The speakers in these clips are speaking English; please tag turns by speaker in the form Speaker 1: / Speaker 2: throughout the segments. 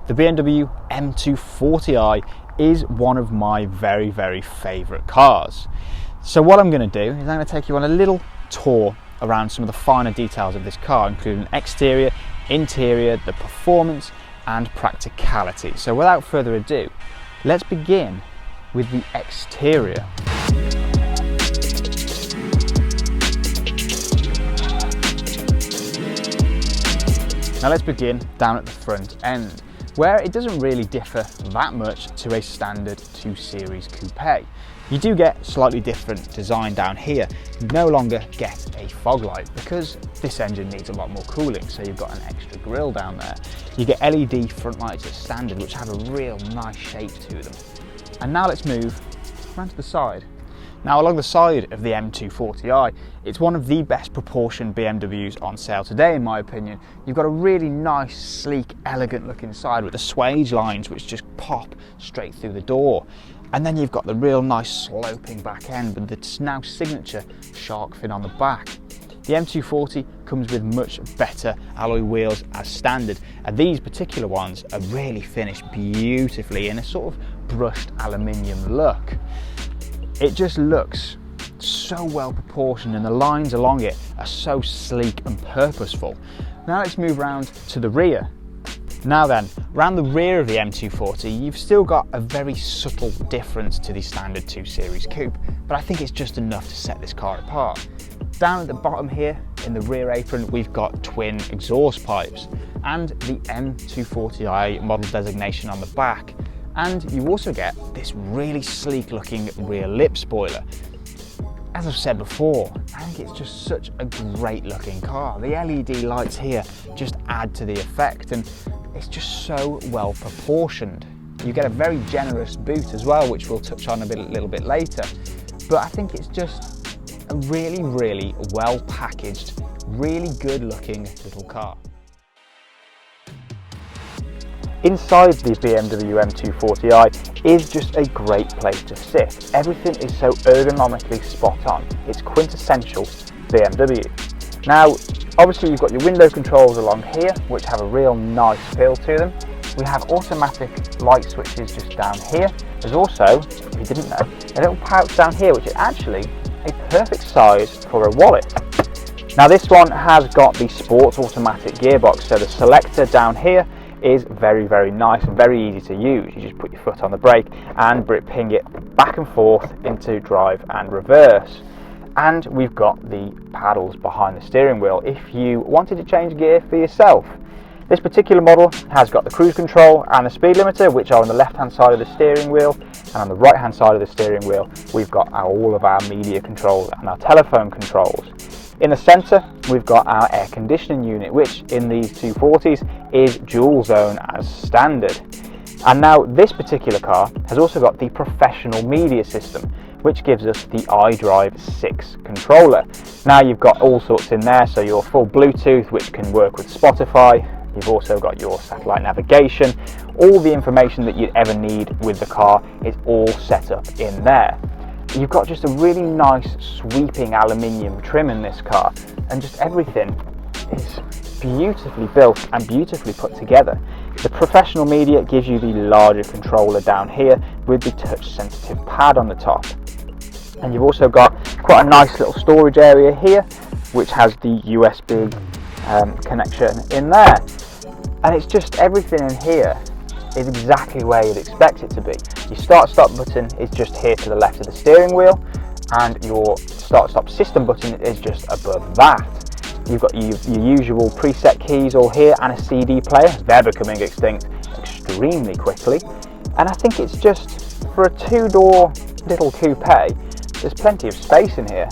Speaker 1: The BMW M240i is one of my very, very favourite cars. So what I'm going to do is I'm going to take you on a little tour around some of the finer details of this car, including exterior, interior, the performance and practicality. So without further ado, let's begin with the exterior. Now let's begin down at the front end, where it doesn't really differ that much to a standard 2 Series coupe. You do get slightly different design down here. You no longer get a fog light because this engine needs a lot more cooling, so you've got an extra grille down there. You get LED front lights as standard, which have a real nice shape to them. And now let's move around to the side. Now along the side of the M240i, it's one of the best proportioned BMWs on sale today in my opinion. You've got a really nice, sleek, elegant looking side with the swage lines which just pop straight through the door. And then you've got the real nice sloping back end with the now signature shark fin on the back. The M240 comes with much better alloy wheels as standard, and these particular ones are really finished beautifully in a sort of brushed aluminium look. It just looks so well proportioned and the lines along it are so sleek and purposeful. Now let's move around to the rear. Now then, around the rear of the M240, you've still got a very subtle difference to the standard 2 Series coupe, but I think it's just enough to set this car apart. Down at the bottom here, in the rear apron, we've got twin exhaust pipes and the M240i model designation on the back. And you also get this really sleek looking rear lip spoiler. As I've said before, I think it's just such a great looking car. The LED lights here just add to the effect and it's just so well proportioned. You get a very generous boot as well, which we'll touch on a little bit later. But I think it's just a really, really well packaged, really good looking little car. Inside the BMW M240i is just a great place to sit. Everything is so ergonomically spot on. It's quintessential BMW. Now, obviously you've got your window controls along here, which have a real nice feel to them. We have automatic light switches just down here. There's also, if you didn't know, a little pouch down here, which is actually a perfect size for a wallet. Now this one has got the sports automatic gearbox, so the selector down here is very, very nice and very easy to use. You just put your foot on the brake and ping it back and forth into drive and reverse. And we've got the paddles behind the steering wheel if you wanted to change gear for yourself. This particular model has got the cruise control and the speed limiter, which are on the left hand side of the steering wheel, and on the right hand side of the steering wheel we've got all of our media controls and our telephone controls. In the centre we've got our air conditioning unit, which in these 240s is dual zone as standard. And now this particular car has also got the professional media system, which gives us the iDrive 6 controller. Now you've got all sorts in there, so your full Bluetooth, which can work with Spotify. You've also got your satellite navigation. All the information that you'd ever need with the car is all set up in there. You've got just a really nice sweeping aluminium trim in this car, and just everything is beautifully built and beautifully put together. The professional media gives you the larger controller down here with the touch sensitive pad on the top. And you've also got quite a nice little storage area here, which has the USB connection in there. And it's just everything in here is exactly where you'd expect it to be. Your start-stop button is just here to the left of the steering wheel, and your start-stop system button is just above that. You've got your usual preset keys all here and a CD player. They're becoming extinct extremely quickly. And I think it's just, for a 2-door little coupe, there's plenty of space in here.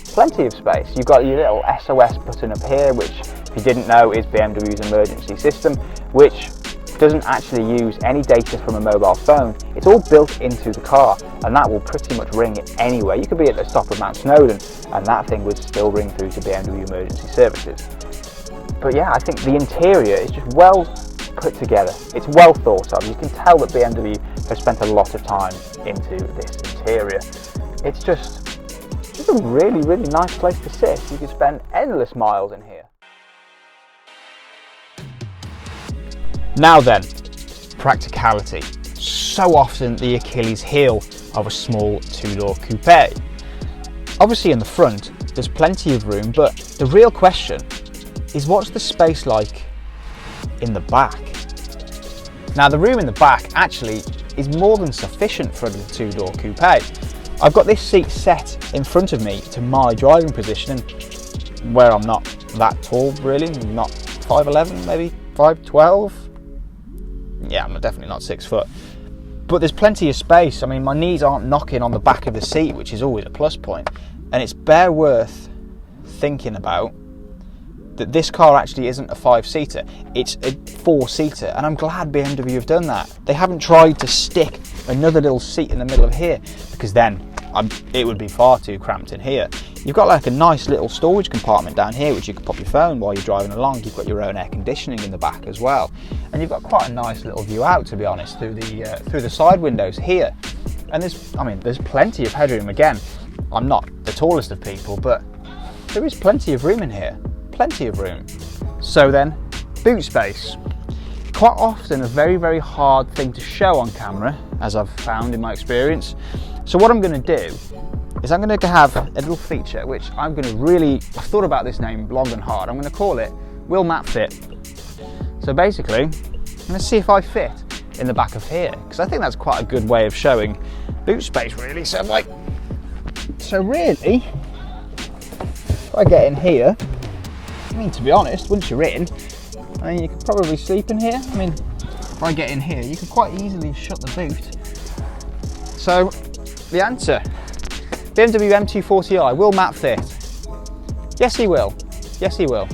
Speaker 1: Plenty of space. You've got your little SOS button up here, which if you didn't know is BMW's emergency system, which doesn't actually use any data from a mobile phone. It's all built into the car, and that will pretty much ring anywhere. You could be at the top of Mount Snowdon and that thing would still ring through to BMW emergency services. But yeah, I think the interior is just well put together. It's well thought of. You can tell that BMW has spent a lot of time into this interior. It's just a really, really nice place to sit. You can spend endless miles in here. Now then, practicality. So often the Achilles heel of a small two-door coupe. Obviously in the front there's plenty of room, but the real question is, what's the space like in the back? Now the room in the back actually is more than sufficient for a little two-door coupe. I've got this seat set in front of me to my driving position, and where I'm not that tall really, I'm not 5'11", maybe 5'12". Yeah, I'm definitely not 6 foot. But there's plenty of space. I mean, my knees aren't knocking on the back of the seat, which is always a plus point. And it's bare worth thinking about that this car actually isn't a 5-seater, it's a 4-seater. And I'm glad BMW have done that. They haven't tried to stick another little seat in the middle of here, because then it would be far too cramped in here. You've got like a nice little storage compartment down here, which you can pop your phone while you're driving along. You've got your own air conditioning in the back as well, and you've got quite a nice little view out, to be honest, through the side windows here. And there's plenty of headroom. Again, I'm not the tallest of people, but there is plenty of room in here, plenty of room. So then, boot space. Quite often a very, very hard thing to show on camera, as I've found in my experience. So what I'm going to do is I'm going to have a little feature which I've thought about this name long and hard. I'm going to call it Will Matt Fit. So basically, I'm going to see if I fit in the back of here, because I think that's quite a good way of showing boot space really. So really, if I get in here, I mean, to be honest, once you're in, I mean, you could probably sleep in here. I mean, if I get in here, you could quite easily shut the boot. So the answer, BMW M240i, will Matt fit? Yes, he will. Yes, he will.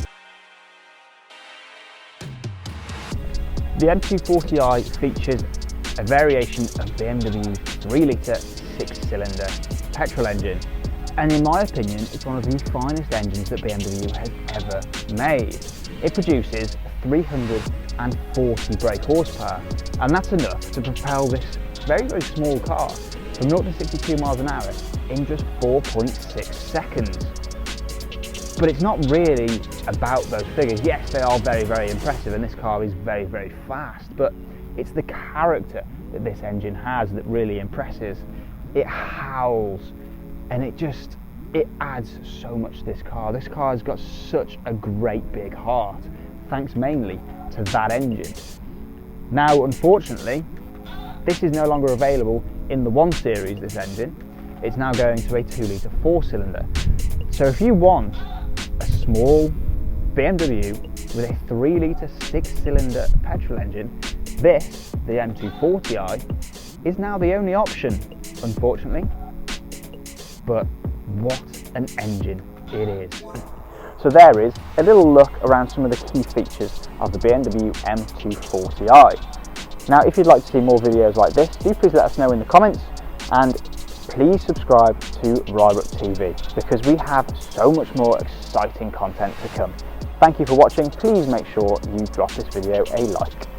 Speaker 1: The M240i features a variation of BMW's 3-litre 6-cylinder petrol engine, and in my opinion it's one of the finest engines that BMW has ever made. It produces 340 brake horsepower, and that's enough to propel this very, very small car from 0 to 62 miles an hour in just 4.6 seconds. But it's not really about those figures. Yes, they are very, very impressive, and this car is very, very fast, but it's the character that this engine has that really impresses. It howls, and it adds so much to this car. This car has got such a great big heart, thanks mainly to that engine. Now, unfortunately, this is no longer available in the 1 Series, this engine. It's now going to a 2-litre 4-cylinder. So if you want a small BMW with a 3-litre 6-cylinder petrol engine, this, the M240i, is now the only option, unfortunately. But what an engine it is. So there is a little look around some of the key features of the BMW M240i. Now, if you'd like to see more videos like this, do please let us know in the comments, and please subscribe to Rybrook TV, because we have so much more exciting content to come. Thank you for watching. Please make sure you drop this video a like.